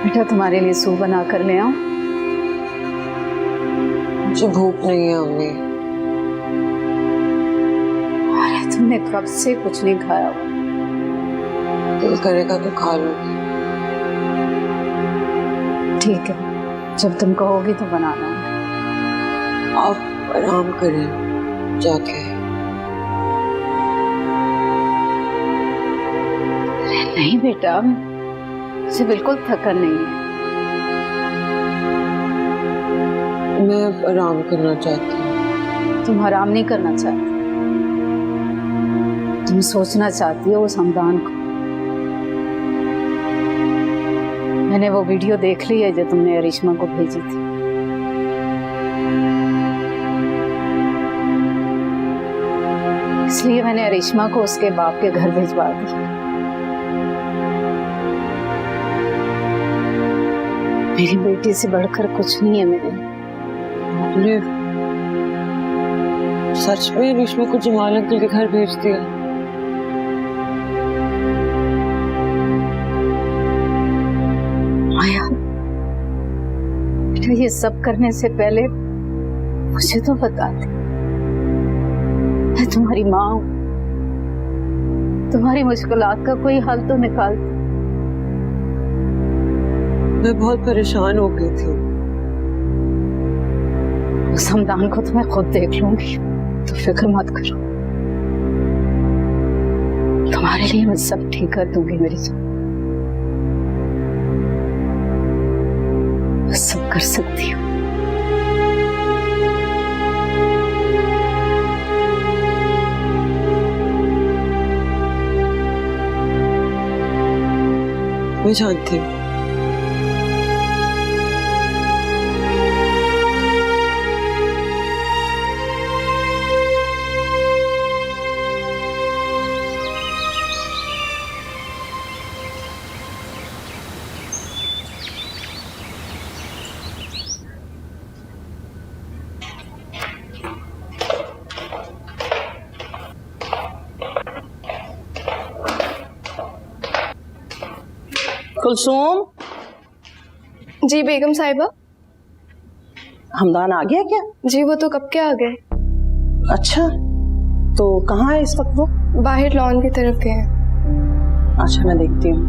बेटा तुम्हारे लिए सूप बना कर ले आऊं? मुझे भूख नहीं है अम्मी। अरे तुमने कब से कुछ नहीं खाया हुआ। दिल करेगा तो खा लूंगी। ठीक है, जब तुम कहोगी तो बना लाऊंगी। आप आराम करें जाके। नहीं बेटा, मुझे बिल्कुल थकन नहीं है। मैं आराम करना चाहती हूँ। तुम आराम नहीं करना चाहती, तुम सोचना चाहती हो उस हमदान को। मैंने वो वीडियो देख ली है जो तुमने अरिश्मा को भेजी थी। इसलिए मैंने अरिश्मा को उसके बाप के घर भिजवा दी। मेरी बेटी से बढ़कर कुछ नहीं है मेरे लिए। आपने सच में अरिश्मा को जमाल अंकल के घर भेज दिया? माया, बेटा ये सब करने से पहले मुझे तो बता दे। मैं तुम्हारी माँ हूं, तुम्हारी मुश्किलात का कोई हल तो निकाल। मैं बहुत परेशान हो गई थी। उस हमदान को तो मैं खुद देख लूंगी, तो फिक्र मत करो। तुम्हारे लिए मैं सब ठीक कर दूंगी मेरी जान। मैं सब कर सकती हूँ। मैं जानती हूँ। कुलसूम। जी बेगम साहिबा। हमदान आ गया क्या? जी वो तो कब के आ गए। अच्छा, तो कहाँ है इस वक्त वो? बाहर लॉन की तरफ गए हैं। अच्छा, मैं देखती हूँ।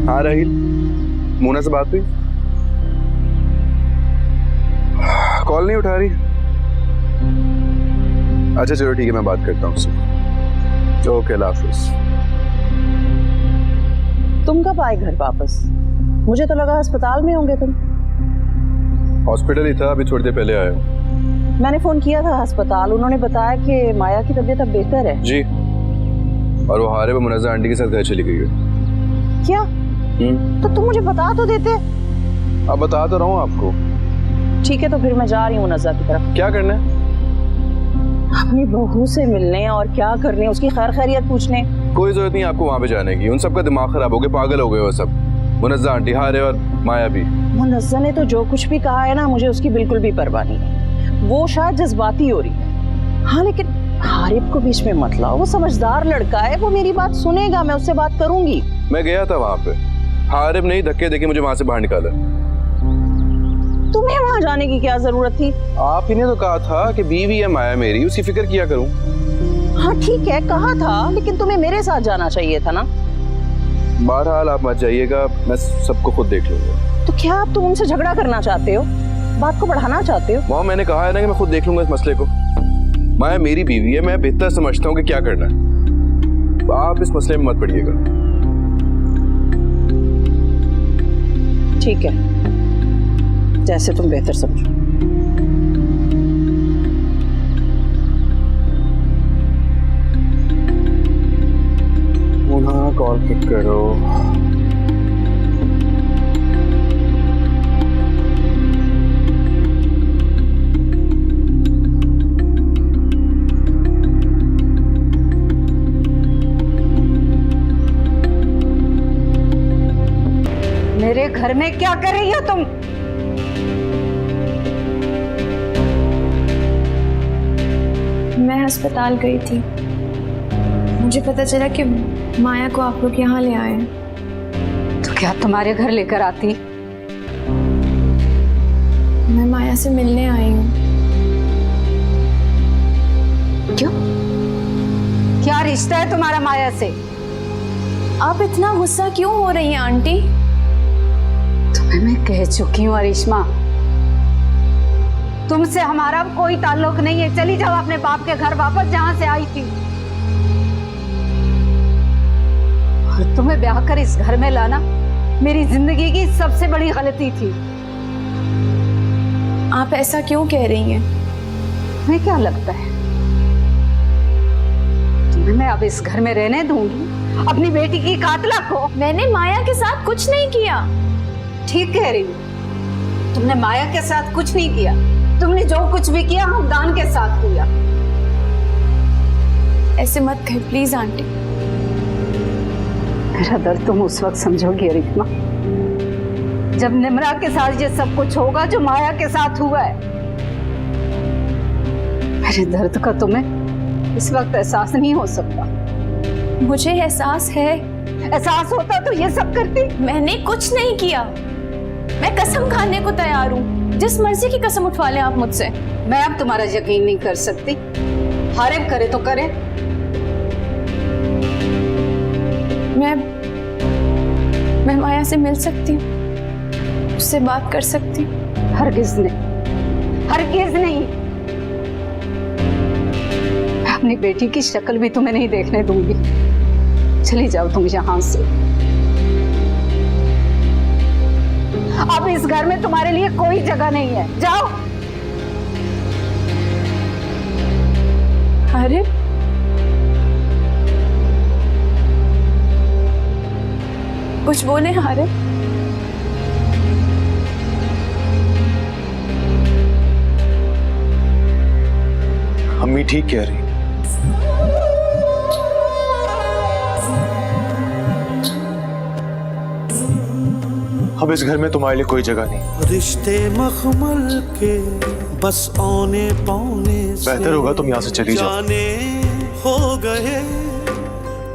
हाँ राहिल, मोना से बात हुई? कॉल नहीं उठा रही। अच्छा चलो ठीक है, मैं बात करता हूँ उससे। ओके, अल्लाह हाफिज। तुम कब आए घर वापस? मुझे तो लगा अस्पताल में होंगे तुम। हॉस्पिटल ही था, अभी थोड़ी देर पहले आया हूँ। मैंने फोन किया था अस्पताल, उन्होंने बताया कि माया की तबीयत अब बेहतर है। जी, और वो हारे वो मुनज़्ज़ा आंटी के साथ घर चली गई है। क्या? तो तुम मुझे बता तो देते। अब बता तो रहा हूँ आपको। ठीक है, तो फिर मैं जा रही हूँ मुनज़्ज़ा की तरफ। क्या करना है? अपनी बहू से मिलने और क्या करने, उसकी खैर खैरियत पूछने। कोई जरूरत नहीं आपको वहाँ पे जाने की, उन सबका दिमाग खराब हो गया, पागल हो गए वो सब। मुनज़्ज़ा आंटी, हारे और माया भी। मुनज़्ज़ा ने तो जो कुछ भी कहा है ना, मुझे उसकी बिल्कुल भी परवाह नहीं है। वो शायद जज्बाती हो रही है। हाँ, लेकिन हारिब को बीच में मत लाओ, वो समझदार लड़का है, वो मेरी बात सुनेगा, मैं उससे बात करूंगी। मैं गया था वहाँ पे, हारिब नहीं धक्के देके मुझे वहाँ से बाहर निकाला। तुम्हें वहां जाने की क्या जरूरत थी? आप ही ने तो कहा था कि बीवी है माया मेरी, उसकी फिक्र किया करूं। हाँ ठीक है, कहा था, लेकिन तुम्हें मेरे साथ जाना चाहिए था ना। बहरहाल आप मत जाइएगा, मैं सबको खुद देख लूंगा। तो क्या आप तुम उनसे झगड़ा करना चाहते हो, बात को बढ़ाना चाहते हो? वहाँ मैंने कहा है ना कि मैं खुद देख लूंगा इस मसले को। माया मेरी बीवी है, मैं बेहतर समझता हूँ कि क्या करना है। आप इस मसले में मत पड़िएगा। ठीक है, जैसे तुम बेहतर समझो। मोना कॉल पिक करो। मेरे घर में क्या कर रही हो तुम? मैं अस्पताल गई थी, मुझे पता चला कि माया को आप लोग यहाँ ले आए हैं। तो क्या तुम्हारे घर लेकर आती? मैं माया से मिलने आई हूँ। क्यों? क्या रिश्ता है तुम्हारा माया से? आप इतना गुस्सा क्यों हो रही हैं आंटी? तुम्हें मैं कह चुकी हूँ अरिश्मा, तुमसे हमारा कोई ताल्लुक नहीं है। चली जाओ अपने बाप के घर वापस, जहां से आई थी। और तुम्हें ब्याह कर इस घर में लाना मेरी जिंदगी की सबसे बड़ी गलती थी। आप ऐसा क्यों कह रही हैं? तुम्हें क्या लगता है तुम्हें मैं अब इस घर में रहने दूंगी अपनी बेटी की कातला को? मैंने माया के साथ कुछ नहीं किया। ठीक कह रही हूँ, तुमने माया के साथ कुछ नहीं किया। तुमने जो कुछ भी किया हमदान के साथ किया। ऐसे मत कहे प्लीज आंटी। मेरा दर्द तुम उस वक्त समझोगी अरिश्मा, जब निम्रा के साथ ये सब कुछ होगा जो माया के साथ हुआ है। मेरे दर्द का तुम्हें इस वक्त एहसास नहीं हो सकता। मुझे एहसास है। एहसास होता तो ये सब करती? मैंने कुछ नहीं किया। मैं कसम खाने को तैयार हूँ, जिस मर्जी की कसम उठवा लें आप मुझसे। मैं अब तुम्हारा यकीन नहीं कर सकती। हारिम करे तो करे। मैं माया से मिल सकती हूँ, उससे बात कर सकती हूँ। हरगिज नहीं, हरगिज नहीं। मैं अपनी बेटी की शक्ल भी तुम्हें नहीं देखने दूंगी। चली जाओ तुम यहाँ से। अब इस घर में तुम्हारे लिए कोई जगह नहीं है। जाओ। अरे कुछ बोले हारे? अम्मी ठीक कह रही। अब इस घर में तुम्हारे लिए कोई जगह नहीं। रिश्ते मखमल के बस औने पौने से बेहतर होगा तुम यहाँ से चली जाओ। जाने हो गए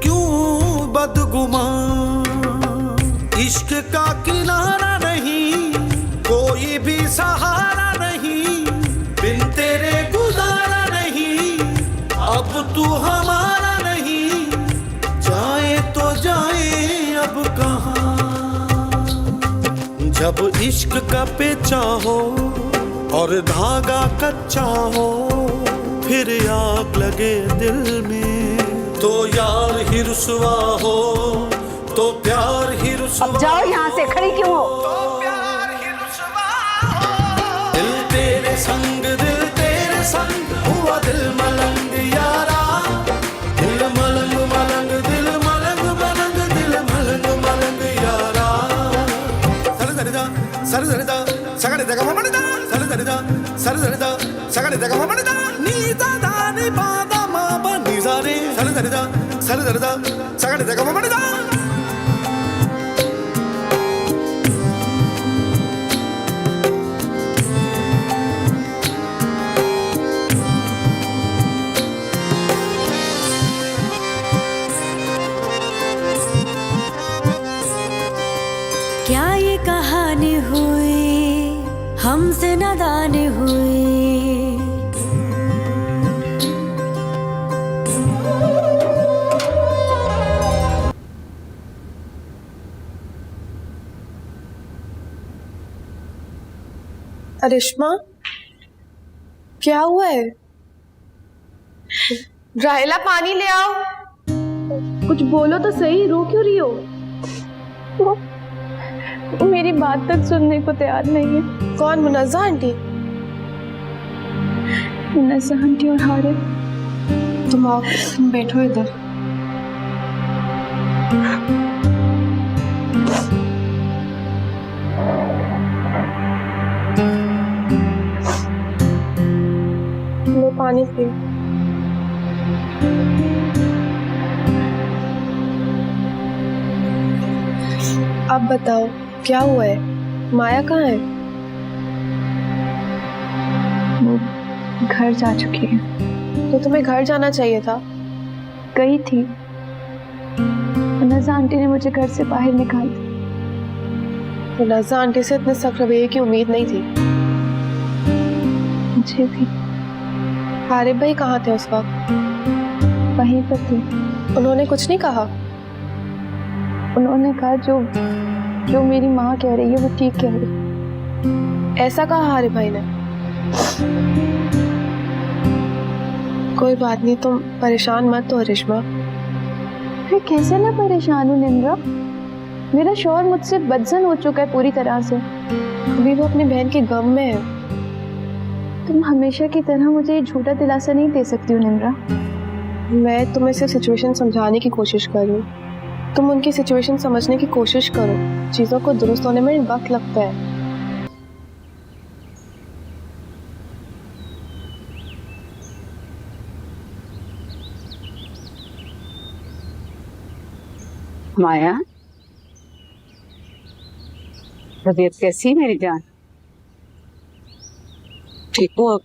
क्यों बदगुमान। इश्क का किनारा नहीं, कोई भी सहारा नहीं, बिन तेरे गुजारा नहीं। अब तू हमारा नहीं, जाए तो जाए अब कहाँ। जब इश्क का पेचा हो और धागा कच्चा हो, फिर आग लगे दिल में तो यार ही रुसवा हो, तो प्यार ही रुसवा। अब जाओ यहाँ से, खड़ी क्यों हो? तो प्यार ही रुसवा हो। दिल तेरे संग हुआ दिल मलंग यारा। दिल मलंग मलंग दिल मलंग मलंग दिल मलंग मलंग यारा। सरदरिदा सरदरिदा सगड़े जगह ममड़दा सरदरिदा सरदरिदा सगड़े जगह ममड़दा नीदा दानी बादा माबा निजारे सरदरिदा सरदरिदा सगड़े जगह ममड़दा। क्या ये कहानी हुई हमसे नादान हुई। अरिश्मा क्या हुआ है? राहिला पानी ले आओ। कुछ बोलो तो सही, रो क्यों रही हो? वो मेरी बात तक सुनने को तैयार नहीं है। कौन? मुनज़्ज़ा आंटी? मुनज़्ज़ा आंटी और हारिम। तुम आओ, तुम बैठो इधर। लो पानी पियो। अब बताओ क्या हुआ है? माया कहाँ है? वो घर जा चुकी है। तो तुम्हें घर जाना चाहिए था। गई थी रजा आंटी ने मुझे घर से बाहर निकाल दिया। तो रजा आंटी से इतने सख्त रवैये की उम्मीद नहीं थी। मुझे भी। हारिब भाई कहाँ थे उस वक्त? वहीं पर थे। उन्होंने कुछ नहीं कहा? उन्होंने कहा जो मेरी माँ कह रही है वो ठीक कह रही है। ऐसा कहा हारिब भाई ने? कोई बात नहीं, तुम परेशान मत हो रिश्मा। मैं कैसे ना परेशान हूँ निम्रा, मेरा शौहर मुझसे बदजन हो चुका है पूरी तरह से। अभी वो अपनी बहन के गम में है। तुम हमेशा की तरह मुझे ये झूठा दिलासा नहीं दे सकती हो निम्रा। मैं तुम्हें सिर्फ सिचुएशन समझाने की कोशिश कर रही हूँ। तुम उनकी सिचुएशन समझने की कोशिश करो। चीज़ों को दुरुस्त होने में वक्त लगता है। माया, तबीयत कैसी है मेरी जान? ठीक हूँ अब।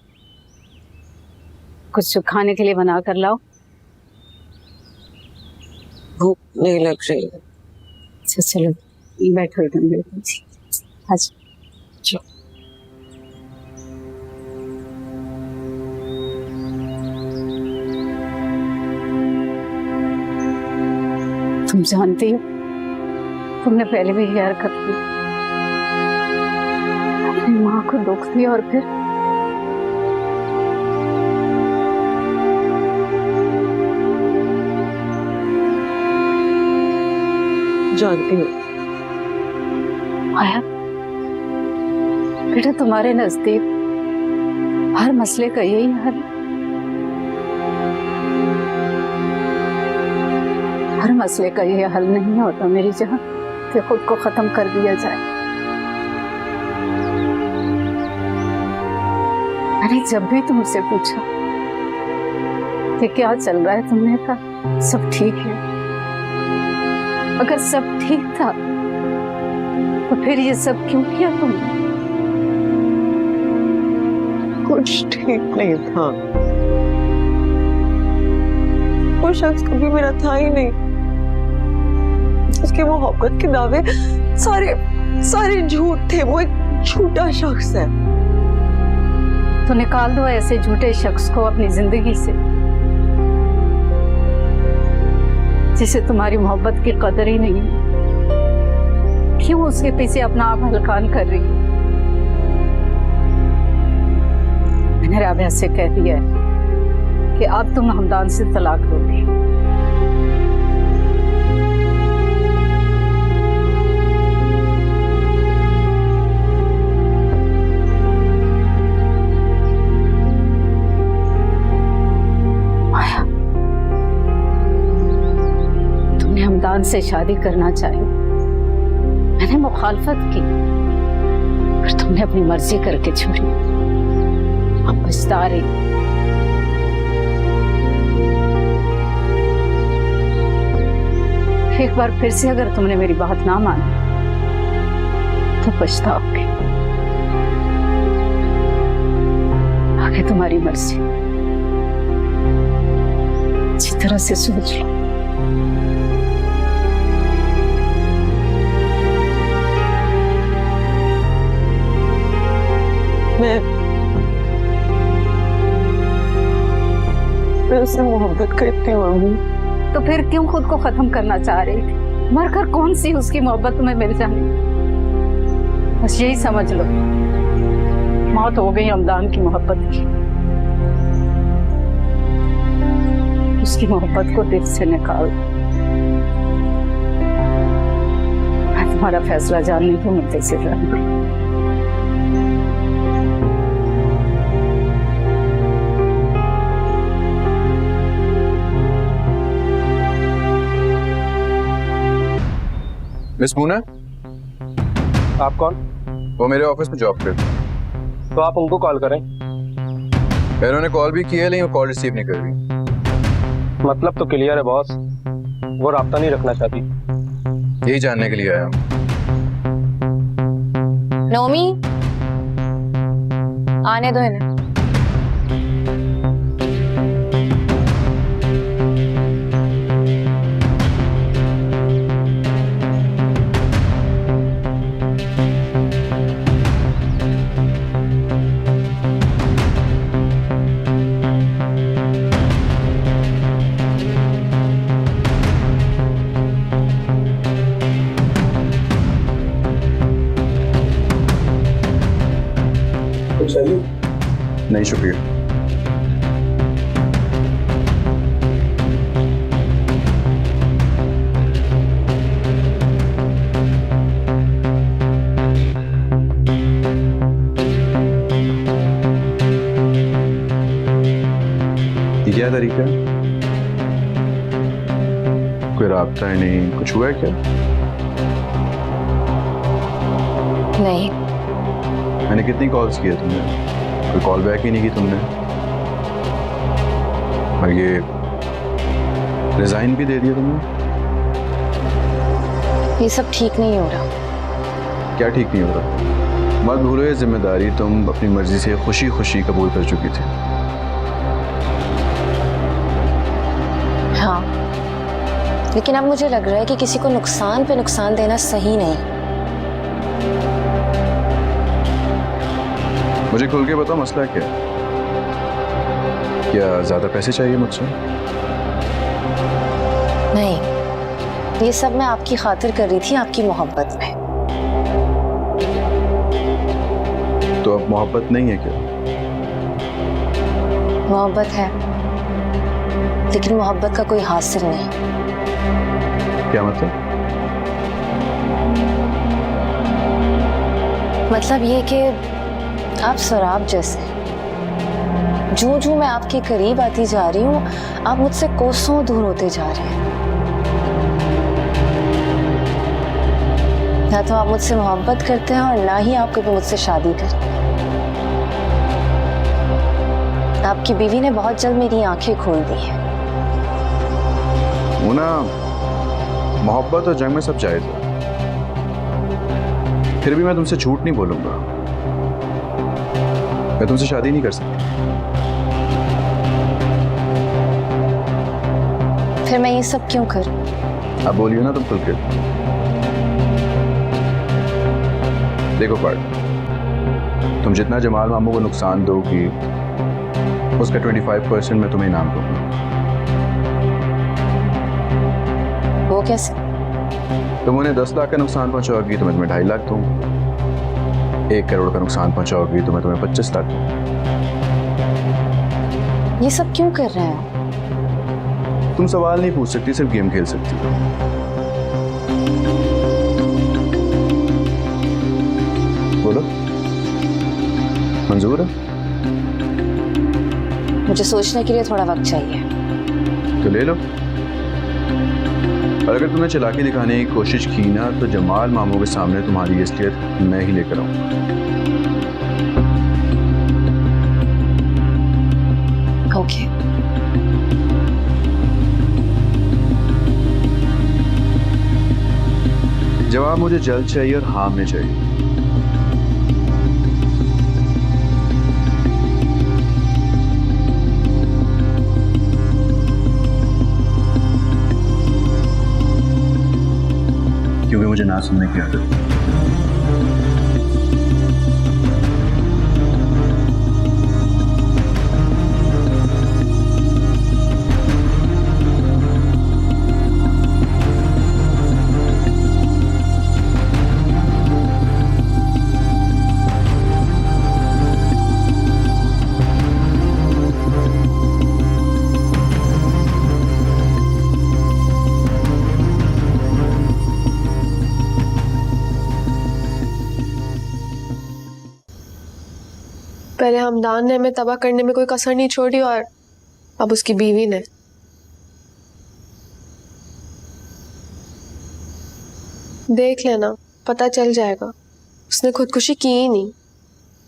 कुछ खाने के लिए बना कर लाओ। भूख नहीं लग रही है। अच्छा चलो बैठो एकदम बिल्कुल। अच्छा तुम जानती हो तुमने पहले भी ये हरकत की, अपनी माँ को दुख दिया और फिर जानती हूँ। आया बेटा, तुम्हारे नजदीक हर मसले का यही हल, हर मसले का ये हल नहीं होता मेरी जान कि खुद को खत्म कर दिया जाए। मैंने जब भी तुमसे पूछा कि क्या चल रहा है, तुमने कहा सब ठीक है। अगर सब ठीक था तो फिर ये सब क्यों किया तुमने? कुछ ठीक नहीं था। वो शख्स कभी मेरा था ही नहीं। उसके मोहब्बत के दावे सारे झूठ थे। वो एक झूठा शख्स है। तो निकाल दो ऐसे झूठे शख्स को अपनी जिंदगी से, जिसे तुम्हारी मोहब्बत की कदर ही नहीं। क्यों उसके पीछे अपना आप हलकान कर रही हो? मैंने राबिया से कह दिया है कि अब तुम हमदान से तलाक लोगी। हमदान से शादी करना चाहिए, मैंने मुखालफत की, पर तुमने अपनी मर्जी करके छोड़ी। अब पछता रही। एक बार फिर से अगर तुमने मेरी बात ना मानी तो पछताओगे। आगे तुम्हारी मर्जी, अच्छी तरह से सोच लो। मैं उससे मोहब्बत करती हूँ। तो फिर क्यों खुद को खत्म करना चाह रही थी? मरकर कौन सी उसकी मोहब्बत तुम्हें मिल जानी? बस यही समझ लो, मौत हो गई हमदान की मोहब्बत की। उसकी मोहब्बत को दिल से निकाल। मैं तुम्हारा फैसला जानने को मुंतज़िर रहूंगी। मिस मूना, आप कौन? वो मेरे ऑफिस में जॉब करते हैं। तो आप उनको कॉल करें। इन्होंने कॉल भी किया लेकिन वो कॉल रिसीव नहीं कर रही। मतलब तो क्लियर है बॉस, वो राब्ता नहीं रखना चाहती। यही जानने के लिए आया हूँ। नोमी, आने दो इन्हें। शुक्रिया। ये क्या तरीका है? कोई राब्ता है नहीं, कुछ हुआ है क्या? नहीं, मैंने कितनी कॉल्स किए तुमने, कोई कॉल बैक ही नहीं की तुमने। और ये रिजाइन भी दे दिया तुमने। ये सब ठीक नहीं हो रहा। क्या ठीक नहीं हो रहा? मत भूलो ये जिम्मेदारी तुम अपनी मर्जी से खुशी खुशी कबूल कर चुकी थी। हाँ, लेकिन अब मुझे लग रहा है कि किसी को नुकसान पे नुकसान देना सही नहीं। मुझे खुल के बताओ मसला क्या है? क्या ज्यादा पैसे चाहिए मुझसे? नहीं, ये सब मैं आपकी खातिर कर रही थी, आपकी मोहब्बत में। तो अब मोहब्बत नहीं है क्या? मोहब्बत है, लेकिन मोहब्बत का कोई हासिल नहीं। क्या मतलब? मतलब ये कि आप शराब जैसे, जो जो मैं आपके करीब आती जा रही हूँ, आप मुझसे कोसों दूर होते जा रहे हैं। ना तो आप मुझसे मोहब्बत करते हैं और ना ही आप कभी मुझसे शादी करें। आपकी बीवी ने बहुत जल्द मेरी आंखें खोल दी हैं। वो ना, मोहब्बत और जंग में सब जायज है। फिर भी मैं तुमसे झूठ नहीं बोलूंगा, मैं तुमसे शादी नहीं कर सकती। फिर मैं ये सब क्यों करूं? अब बोलियो ना तुम खुल के। देखो पार्ट, तुम जितना जमाल मामू को नुकसान दोगी उसका 25% मैं तुम्हें इनाम दूंगा। वो कैसे? तुम उन्हें 10 लाख का नुकसान पहुंचाओगी तो मैं तुम्हें 2.5 लाख दूंगा। 1 करोड़ का नुकसान पहुंचाओगी तो मैं तुम्हें 25 लाख दूंगा। ये सब क्यों कर रहे हैं? तुम सवाल नहीं पूछ सकती, सिर्फ गेम खेल सकती हो। बोलो, मंजूर है? मुझे सोचने के लिए थोड़ा वक्त चाहिए। तो ले लो। और अगर तुमने चालाकी दिखाने की कोशिश की ना तो जमाल मामू के सामने तुम्हारी असलियत मैं ही लेकर आऊंगा। ओके। जवाब मुझे जल्द चाहिए और हाँ में चाहिए। क्योंकि मुझे ना सुनने की आदत है। पहले हमदान ने हमें तबाह करने में कोई कसर नहीं छोड़ी और अब उसकी बीवी ने। देख लेना, पता चल जाएगा। उसने खुदकुशी की ही नहीं।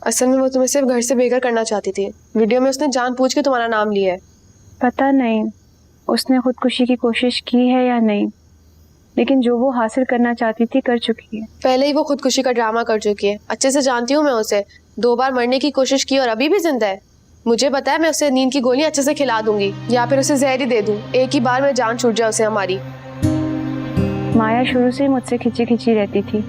असल में वो तुम्हें सिर्फ घर से बेघर करना चाहती थी। वीडियो में उसने जानबूझ के तुम्हारा नाम लिया है। पता नहीं उसने खुदकुशी की कोशिश की है या नहीं, लेकिन जो वो हासिल करना चाहती थी कर चुकी है। पहले ही वो खुदकुशी का ड्रामा कर चुकी है। अच्छे से जानती हूँ मैं उसे। 2 बार मरने की कोशिश की और अभी भी जिंदा है। मुझे पता है मैं उसे नींद की गोलियां अच्छे से खिला दूंगी या फिर उसे जहर ही दे दूं। एक ही बार में जान छूट जाए उसे हमारी। माया शुरू से ही मुझसे खिंची खिंची रहती थी।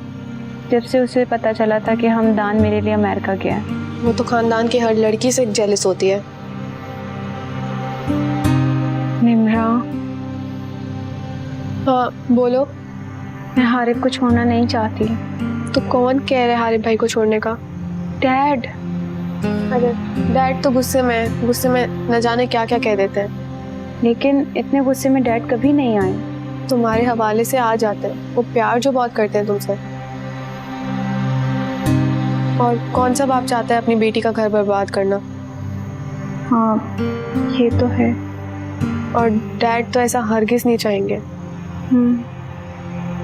जब से उसे पता चला था कि हमदान मेरे लिए अमेरिका गया है। वो तो खानदान की हर लड़की से जेलस होती है। निम्रा, हाँ बोलो। मैं हारिब को छोड़ना नहीं चाहती। तो कौन कह रहा है हारिब भाई को छोड़ने का? डैड, अरे डैड तो गुस्से में न जाने क्या क्या कह देते हैं। लेकिन इतने गुस्से में डैड कभी नहीं आए। तुम्हारे हवाले से आ जाते हैं, वो प्यार जो बहुत करते हैं तुमसे। और कौन सा बाप चाहता है अपनी बेटी का घर बर्बाद करना। हाँ ये तो है। और डैड तो ऐसा हरगिज नहीं चाहेंगे।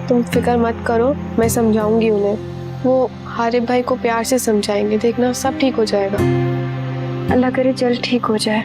तुम फिक्र मत करो, मैं समझाऊंगी उन्हें। वो हारिब भाई को प्यार से समझाएंगे, देखना सब ठीक हो जाएगा। अल्लाह करे जल्द ठीक हो जाए।